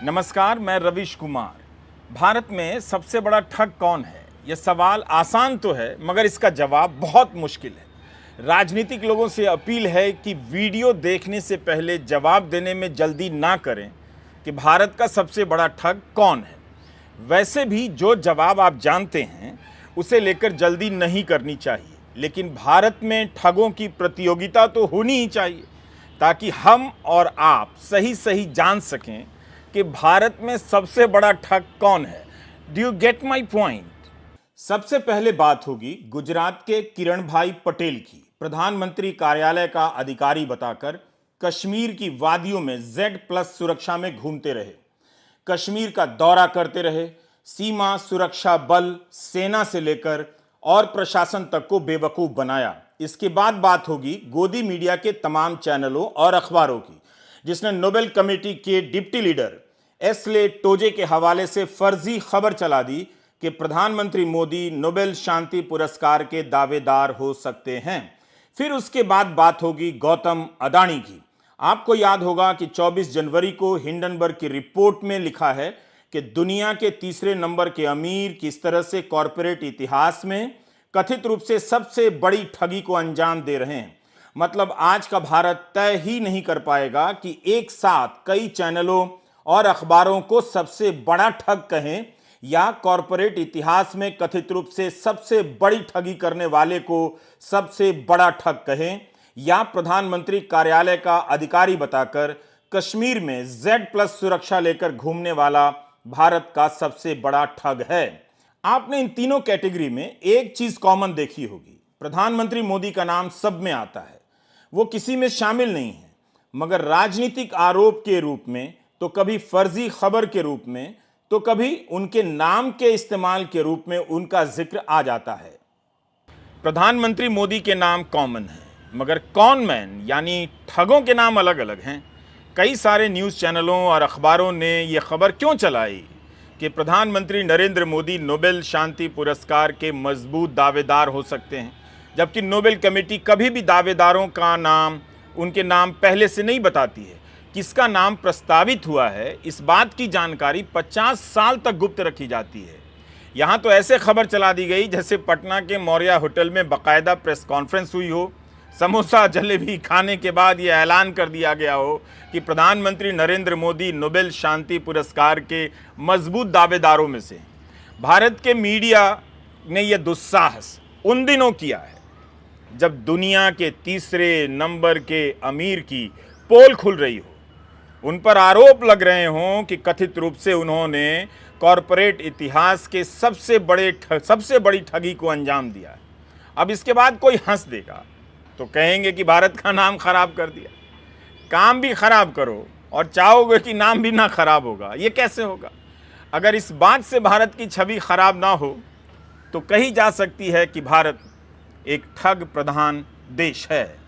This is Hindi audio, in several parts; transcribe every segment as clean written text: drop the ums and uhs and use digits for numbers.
नमस्कार, मैं रवीश कुमार। भारत में सबसे बड़ा ठग कौन है? यह सवाल आसान तो है, मगर इसका जवाब बहुत मुश्किल है। राजनीतिक लोगों से अपील है कि वीडियो देखने से पहले जवाब देने में जल्दी ना करें कि भारत का सबसे बड़ा ठग कौन है। वैसे भी जो जवाब आप जानते हैं, उसे लेकर जल्दी नहीं करनी चाहिए, लेकिन भारत में ठगों की प्रतियोगिता तो होनी ही चाहिए, ताकि हम और आप सही सही जान सकें कि भारत में सबसे बड़ा ठग कौन है। Do you get my point? सबसे पहले बात होगी गुजरात के किरण भाई पटेल की। प्रधानमंत्री कार्यालय का अधिकारी बताकर कश्मीर की वादियों में Z+ सुरक्षा में घूमते रहे, कश्मीर का दौरा करते रहे, सीमा सुरक्षा बल, सेना से लेकर और प्रशासन तक को बेवकूफ बनाया। इसके बाद बात होगी गोदी मीडिया के तमाम चैनलों और अखबारों की, जिसने नोबेल कमेटी के डिप्टी लीडर एसले टोजे के हवाले से फर्जी खबर चला दी कि प्रधानमंत्री मोदी नोबेल शांति पुरस्कार के दावेदार हो सकते हैं। फिर उसके बाद बात होगी गौतम अडानी की। आपको याद होगा कि 24 जनवरी को हिंडनबर्ग की रिपोर्ट में लिखा है कि दुनिया के तीसरे नंबर के अमीर किस तरह से कॉरपोरेट इतिहास में कथित रूप से सबसे बड़ी ठगी को अंजाम दे रहे हैं। मतलब आज का भारत तय ही नहीं कर पाएगा कि एक साथ कई चैनलों और अखबारों को सबसे बड़ा ठग कहें या कॉरपोरेट इतिहास में कथित रूप से सबसे बड़ी ठगी करने वाले को सबसे बड़ा ठग कहें, या प्रधानमंत्री कार्यालय का अधिकारी बताकर कश्मीर में Z+ सुरक्षा लेकर घूमने वाला भारत का सबसे बड़ा ठग है। आपने इन तीनों कैटेगरी में एक चीज कॉमन देखी होगी। प्रधानमंत्री मोदी का नाम सब में आता है, वो किसी में शामिल नहीं है, मगर राजनीतिक आरोप के रूप में, तो कभी फर्जी खबर के रूप में, तो कभी उनके नाम के इस्तेमाल के रूप में उनका जिक्र आ जाता है। प्रधानमंत्री मोदी के नाम कॉमन है, मगर कॉनमैन यानी ठगों के नाम अलग अलग हैं। कई सारे न्यूज़ चैनलों और अखबारों ने यह खबर क्यों चलाई कि प्रधानमंत्री नरेंद्र मोदी नोबेल शांति पुरस्कार के मजबूत दावेदार हो सकते हैं, जबकि नोबेल कमेटी कभी भी दावेदारों का नाम, उनके नाम पहले से नहीं बताती है। किसका नाम प्रस्तावित हुआ है, इस बात की जानकारी 50 साल तक गुप्त रखी जाती है। यहाँ तो ऐसे खबर चला दी गई जैसे पटना के मौर्या होटल में बाकायदा प्रेस कॉन्फ्रेंस हुई हो, समोसा जलेबी खाने के बाद यह ऐलान कर दिया गया हो कि प्रधानमंत्री नरेंद्र मोदी नोबेल शांति पुरस्कार के मजबूत दावेदारों में से। भारत के मीडिया ने यह दुस्साहस उन दिनों किया है जब दुनिया के तीसरे नंबर के अमीर की पोल खुल रही हो, उन पर आरोप लग रहे हों कि कथित रूप से उन्होंने कॉरपोरेट इतिहास के सबसे बड़ी ठगी को अंजाम दिया है। अब इसके बाद कोई हंस देगा तो कहेंगे कि भारत का नाम खराब कर दिया। काम भी खराब करो और चाहोगे कि नाम भी ना खराब होगा, ये कैसे होगा? अगर इस बात से भारत की छवि खराब ना हो तो कही जा सकती है कि भारत एक ठग प्रधान देश है।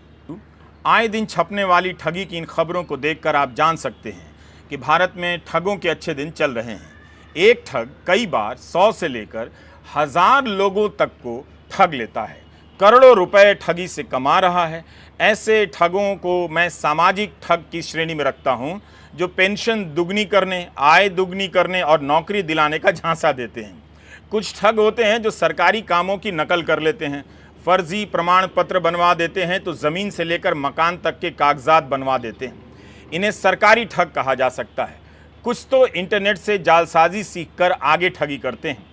आए दिन छपने वाली ठगी की इन खबरों को देखकर आप जान सकते हैं कि भारत में ठगों के अच्छे दिन चल रहे हैं। एक ठग कई बार 100 से लेकर 1000 लोगों तक को ठग लेता है, करोड़ों रुपए ठगी से कमा रहा है। ऐसे ठगों को मैं सामाजिक ठग की श्रेणी में रखता हूं, जो पेंशन दुगनी करने, आय दुगनी करने और नौकरी दिलाने का झांसा देते हैं। कुछ ठग होते हैं जो सरकारी कामों की नकल कर लेते हैं, फर्जी प्रमाण पत्र बनवा देते हैं, तो ज़मीन से लेकर मकान तक के कागजात बनवा देते हैं। इन्हें सरकारी ठग कहा जा सकता है। कुछ तो इंटरनेट से जालसाजी सीखकर आगे ठगी करते हैं।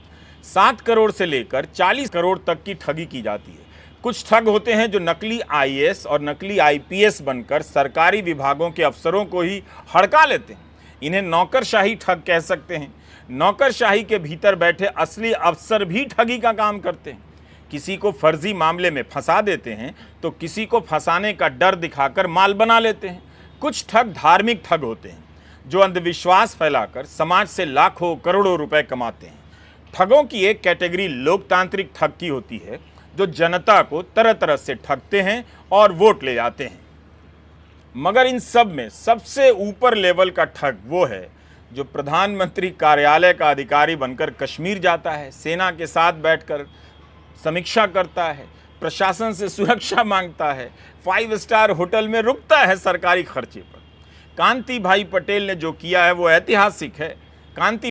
7 करोड़ से लेकर 40 करोड़ तक की ठगी की जाती है। कुछ ठग होते हैं जो नकली IAS और नकली IPS बनकर सरकारी विभागों के अफसरों को ही हड़का लेते हैं। इन्हें नौकरशाही ठग कह सकते हैं। नौकरशाही के भीतर बैठे असली अफसर भी ठगी का काम करते हैं। किसी को फर्जी मामले में फंसा देते हैं तो किसी को फंसाने का डर दिखाकर माल बना लेते हैं। कुछ ठग धार्मिक ठग होते हैं जो अंधविश्वास फैलाकर समाज से लाखों करोड़ों रुपए कमाते हैं। ठगों की एक कैटेगरी लोकतांत्रिक ठग की होती है, जो जनता को तरह तरह से ठगते हैं और वोट ले जाते हैं। मगर इन सब में सबसे ऊपर लेवल का ठग वो है जो प्रधानमंत्री कार्यालय का अधिकारी बनकर कश्मीर जाता है, सेना के साथ बैठकर समीक्षा करता है, प्रशासन से सुरक्षा मांगता है, 5 स्टार होटल में रुकता है सरकारी खर्चे पर, कांति भाई पटेल ने जो किया है वो ऐतिहासिक है। कांति